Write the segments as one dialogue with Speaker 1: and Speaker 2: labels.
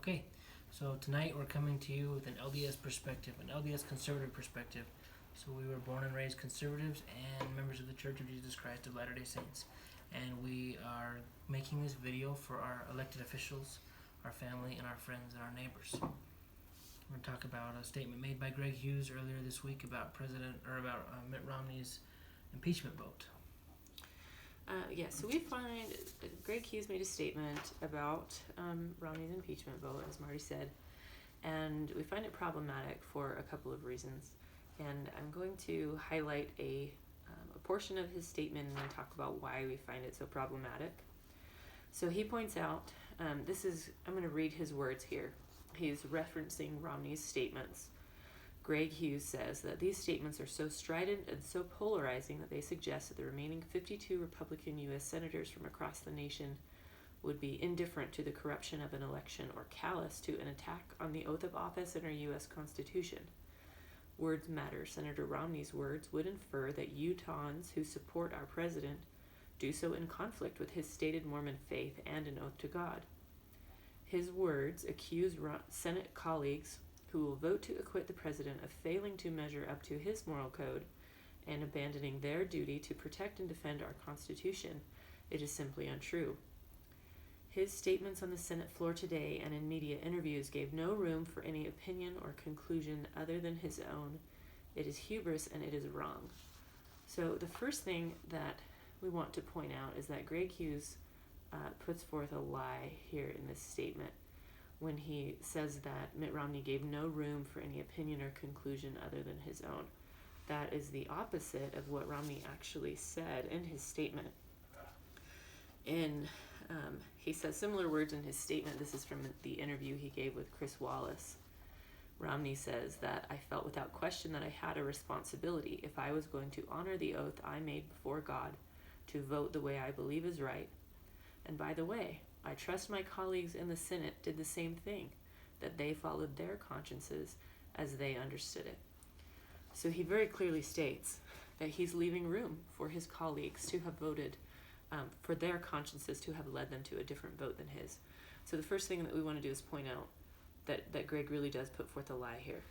Speaker 1: Okay, so tonight we're coming to you with an LDS perspective, an LDS conservative perspective. So we were born and raised conservatives and members of the Church of Jesus Christ of Latter-day Saints. And we are making this video for our elected officials, our family, and our friends and our neighbors. We're going to talk about a statement made by Greg Hughes earlier this week about Mitt Romney's impeachment vote.
Speaker 2: So we find Greg Hughes made a statement about Romney's impeachment vote, as Marty said, and we find it problematic for a couple of reasons. And I'm going to highlight a portion of his statement and then talk about why we find it so problematic. So he points out, I'm going to read his words here. He's referencing Romney's statements. Greg Hughes says that these statements are so strident and so polarizing that they suggest that the remaining 52 Republican U.S. senators from across the nation would be indifferent to the corruption of an election or callous to an attack on the oath of office in our U.S. Constitution. Words matter. Senator Romney's words would infer that Utahns who support our president do so in conflict with his stated Mormon faith and an oath to God. His words accuse Senate colleagues who will vote to acquit the president of failing to measure up to his moral code and abandoning their duty to protect and defend our Constitution. It is simply untrue. His statements on the Senate floor today and in media interviews gave no room for any opinion or conclusion other than his own. It is hubris and it is wrong. So the first thing that we want to point out is that Greg Hughes puts forth a lie here in this statement when he says that Mitt Romney gave no room for any opinion or conclusion other than his own. That is the opposite of what Romney actually said in his statement. He says similar words in his statement. This is from the interview he gave with Chris Wallace. Romney says that I felt without question that I had a responsibility if I was going to honor the oath I made before God to vote the way I believe is right. And by the way, I trust my colleagues in the Senate did the same thing, that they followed their consciences as they understood it. So he very clearly states that he's leaving room for his colleagues to have voted, for their consciences to have led them to a different vote than his. So the first thing that we want to do is point out that Greg really does put forth a lie here.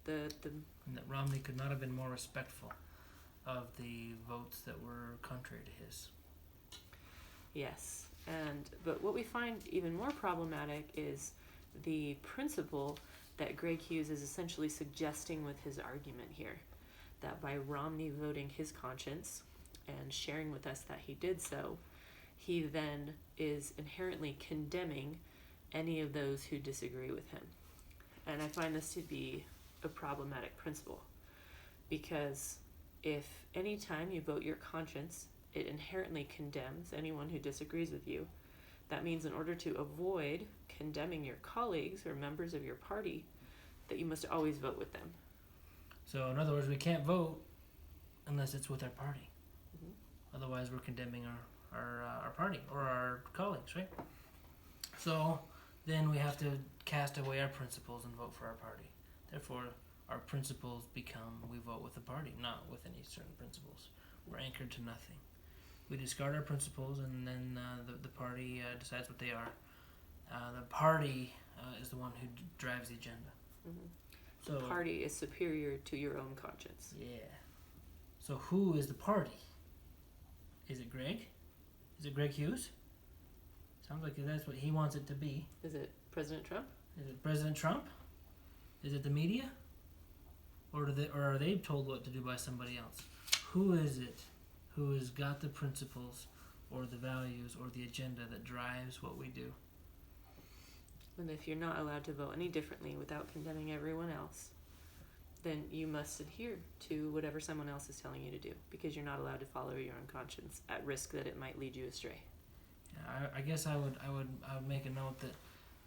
Speaker 2: And
Speaker 1: that Romney could not have been more respectful of the votes that were contrary to his.
Speaker 2: Yes. But what we find even more problematic is the principle that Greg Hughes is essentially suggesting with his argument here, that by Romney voting his conscience and sharing with us that he did so, he then is inherently condemning any of those who disagree with him. And I find this to be a problematic principle, because if any time you vote your conscience, it inherently condemns anyone who disagrees with you. That means in order to avoid condemning your colleagues or members of your party, that you must always vote with them.
Speaker 1: So in other words, we can't vote unless it's with our party.
Speaker 2: Mm-hmm.
Speaker 1: Otherwise, we're condemning our party or our colleagues, right? So then we have to cast away our principles and vote for our party. Therefore, our principles become we vote with the party, not with any certain principles. We're anchored to nothing. We discard our principles, and then the party decides what they are. The party is the one who drives the agenda.
Speaker 2: Mm-hmm. The party is superior to your own conscience.
Speaker 1: Yeah. So who is the party? Is it Greg? Is it Greg Hughes? Sounds like that's what he wants it to be.
Speaker 2: Is it President Trump?
Speaker 1: Is it President Trump? Is it the media? Or are they told what to do by somebody else? Who is it who has got the principles or the values or the agenda that drives what we do?
Speaker 2: And if you're not allowed to vote any differently without condemning everyone else, then you must adhere to whatever someone else is telling you to do, because you're not allowed to follow your own conscience at risk that it might lead you astray.
Speaker 1: Yeah, I guess I would make a note that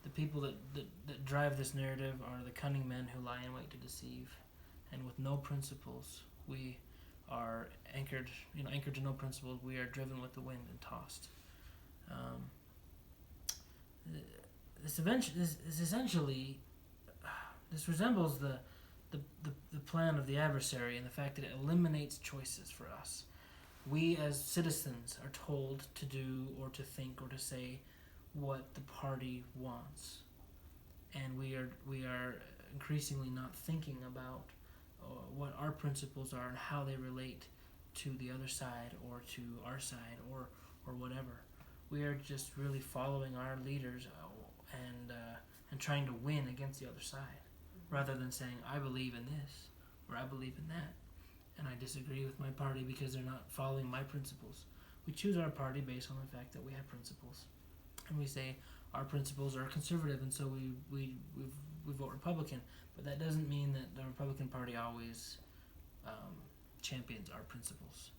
Speaker 1: the people that drive this narrative are the cunning men who lie in wait to deceive, and with no principles, we are anchored to no principles. We are driven with the wind and tossed. This resembles the plan of the adversary, and the fact that it eliminates choices for us. We as citizens are told to do or to think or to say what the party wants. and we are increasingly not thinking about what our principles are and how they relate to the other side or to our side or whatever. We are just really following our leaders and trying to win against the other side, rather than saying I believe in this or I believe in that, and I disagree with my party because they're not following my principles. We choose our party based on the fact that we have principles, and we say our principles are conservative, and so we vote Republican. But that doesn't mean that the Republican Party always champions our principles.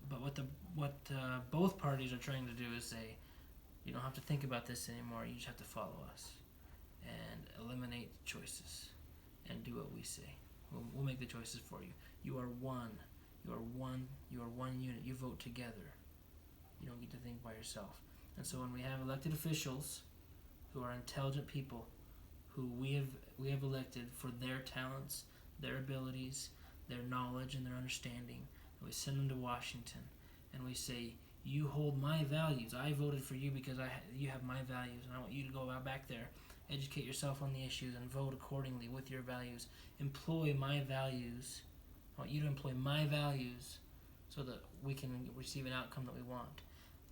Speaker 1: But what both parties are trying to do is say, you don't have to think about this anymore. You just have to follow us and eliminate choices and do what we say. We'll make the choices for you. You are one. You are one. You are one unit. You vote together. You don't get to think by yourself. And so when we have elected officials who are intelligent people, who we have elected for their talents, their abilities, their knowledge, and their understanding, and we send them to Washington, and we say, you hold my values. I voted for you because you have my values, and I want you to go out back there, educate yourself on the issues, and vote accordingly with your values. Employ my values. I want you to employ my values so that we can receive an outcome that we want.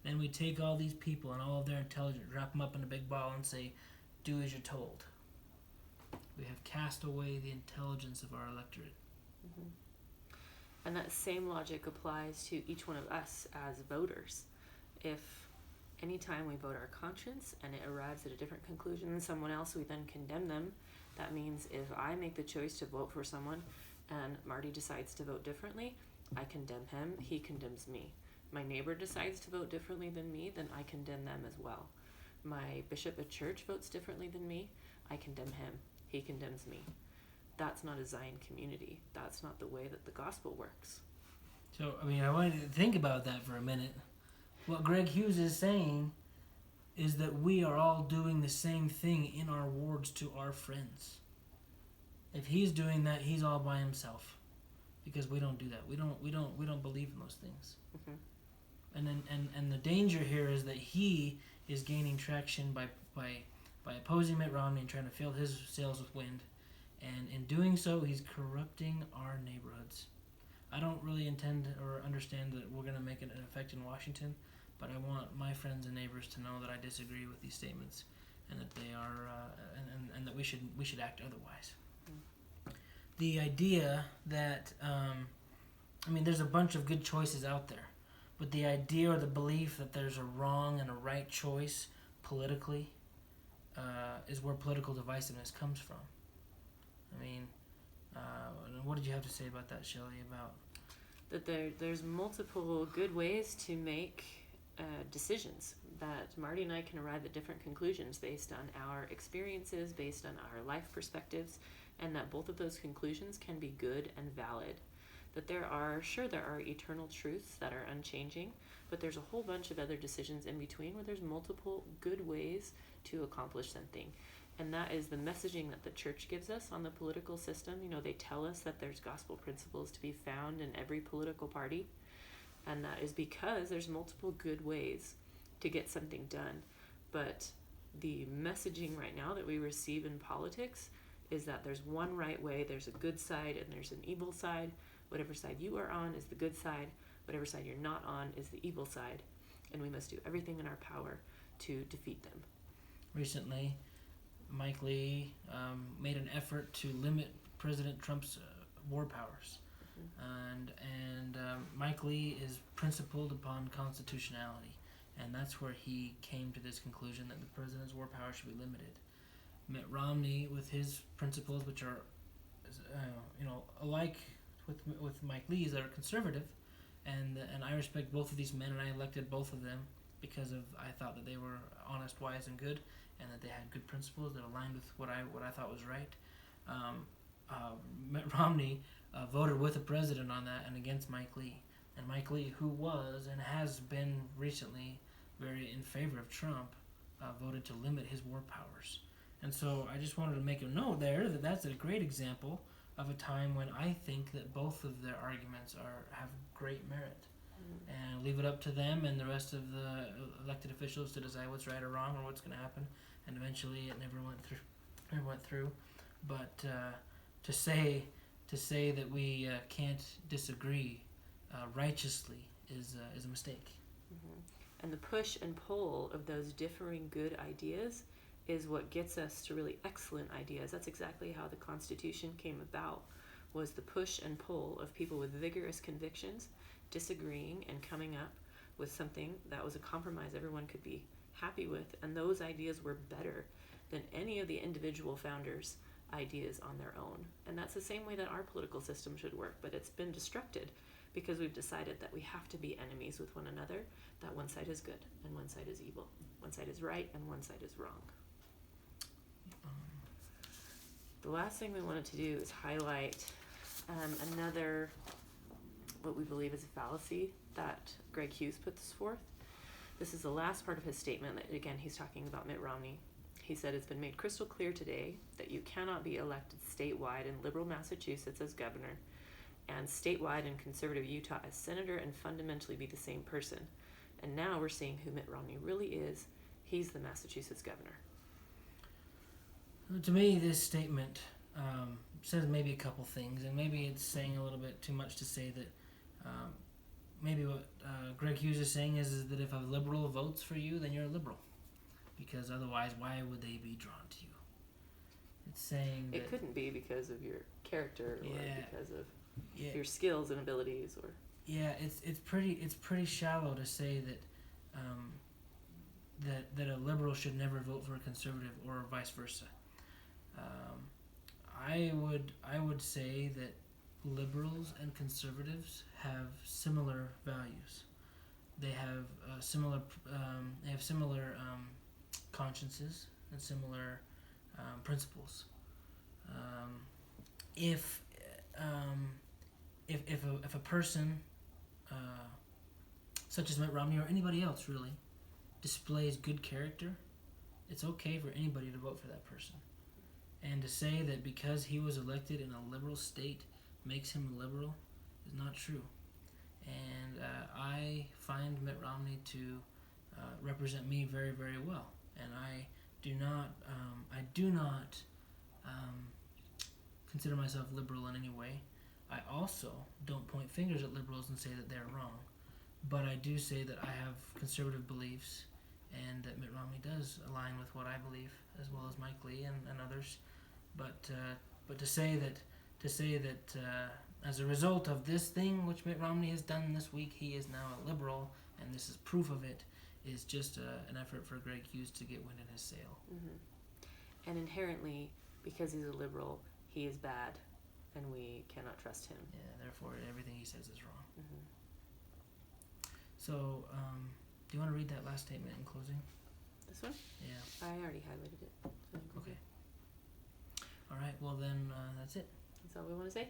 Speaker 1: Then we take all these people and all of their intelligence, wrap them up in a big ball, and say, do as you're told. We have cast away the intelligence of our electorate.
Speaker 2: Mm-hmm. And that same logic applies to each one of us as voters. If anytime we vote our conscience and it arrives at a different conclusion than someone else, we then condemn them. That means if I make the choice to vote for someone and Marty decides to vote differently, I condemn him, he condemns me. My neighbor decides to vote differently than me, then I condemn them as well. My bishop at church votes differently than me, I condemn him, he condemns me. That's not a Zion community. That's not the way that the gospel works.
Speaker 1: So, I wanted to think about that for a minute. What Greg Hughes is saying is that we are all doing the same thing in our wards to our friends. If he's doing that, he's all by himself, because we don't do that. We don't believe in those things. Mm-hmm. And the danger here is that he is gaining traction by opposing Mitt Romney and trying to fill his sails with wind. And in doing so, he's corrupting our neighborhoods. I don't really intend or understand that we're going to make an effect in Washington, but I want my friends and neighbors to know that I disagree with these statements, and that they are, and that we should act otherwise. Mm. The idea that, there's a bunch of good choices out there, but the idea or the belief that there's a wrong and a right choice politically is where political divisiveness comes from. What did you have to say about that, Shelley, about
Speaker 2: that there's multiple good ways to make decisions, that Marty and I can arrive at different conclusions based on our experiences, based on our life perspectives, and that both of those conclusions can be good and valid. That there are eternal truths that are unchanging, but there's a whole bunch of other decisions in between where there's multiple good ways to accomplish something. And that is the messaging that the church gives us on the political system. They tell us that there's gospel principles to be found in every political party. And that is because there's multiple good ways to get something done. But the messaging right now that we receive in politics is that there's one right way, there's a good side, and there's an evil side. Whatever side you are on is the good side. Whatever side you're not on is the evil side. And we must do everything in our power to defeat them.
Speaker 1: Recently, Mike Lee made an effort to limit President Trump's war powers. Mm-hmm. And Mike Lee is principled upon constitutionality, and that's where he came to this conclusion that the president's war powers should be limited. Mitt Romney, with his principles, which are alike with Mike Lee's, that are conservative, and I respect both of these men, and I elected both of them because I thought that they were honest, wise, and good, and that they had good principles that aligned with what I thought was right. Mitt Romney voted with the president on that and against Mike Lee. And Mike Lee, who was and has been recently very in favor of Trump, voted to limit his war powers. And so I just wanted to make a note there that that's a great example of a time when I think that both of their arguments have great merit. and leave it up to them and the rest of the elected officials to decide what's right or wrong or what's going to happen. And eventually, it never went through. But to say that we can't disagree righteously is a mistake.
Speaker 2: Mm-hmm. And the push and pull of those differing good ideas is what gets us to really excellent ideas. That's exactly how the Constitution came about, was the push and pull of people with vigorous convictions disagreeing and coming up with something that was a compromise everyone could be happy with, and those ideas were better than any of the individual founders' ideas on their own. And that's the same way that our political system should work, but it's been destructed because we've decided that we have to be enemies with one another, that one side is good and one side is evil, one side is right and one side is wrong. The last thing we wanted to do is highlight another, what we believe is a fallacy that Greg Hughes puts forth. This is the last part of his statement. Again, he's talking about Mitt Romney. He said, "It's been made crystal clear today that you cannot be elected statewide in liberal Massachusetts as governor and statewide in conservative Utah as senator and fundamentally be the same person. And now we're seeing who Mitt Romney really is. He's the Massachusetts governor."
Speaker 1: To me, this statement says maybe a couple things, and maybe it's saying a little bit too much to say that maybe what Greg Hughes is saying is that if a liberal votes for you, then you're a liberal. Because otherwise, why would they be drawn to you? It's saying that
Speaker 2: it couldn't be because of your character or because of
Speaker 1: yeah,
Speaker 2: your skills and abilities, or
Speaker 1: it's pretty shallow to say that that a liberal should never vote for a conservative or vice versa. I would say that liberals and conservatives have similar values. They have similar consciences and similar principles. If a person such as Mitt Romney or anybody else really displays good character, it's okay for anybody to vote for that person. And to say that because he was elected in a liberal state makes him liberal is not true. And I find Mitt Romney to represent me very, very well. And I do not consider myself liberal in any way. I also don't point fingers at liberals and say that they're wrong. But I do say that I have conservative beliefs, and that Mitt Romney does align with what I believe, as well as Mike Lee and others. But to say that as a result of this thing which Mitt Romney has done this week, he is now a liberal, and this is proof of it, is just an effort for Greg Hughes to get wind in his sail.
Speaker 2: Mm-hmm. And inherently, because he's a liberal, he is bad, and we cannot trust him.
Speaker 1: Yeah, therefore everything he says is wrong.
Speaker 2: Mm-hmm.
Speaker 1: So, do you want to read that last statement in closing?
Speaker 2: This one?
Speaker 1: Yeah.
Speaker 2: I already highlighted it.
Speaker 1: Okay. All right, well then, that's it.
Speaker 2: That's all we want to say?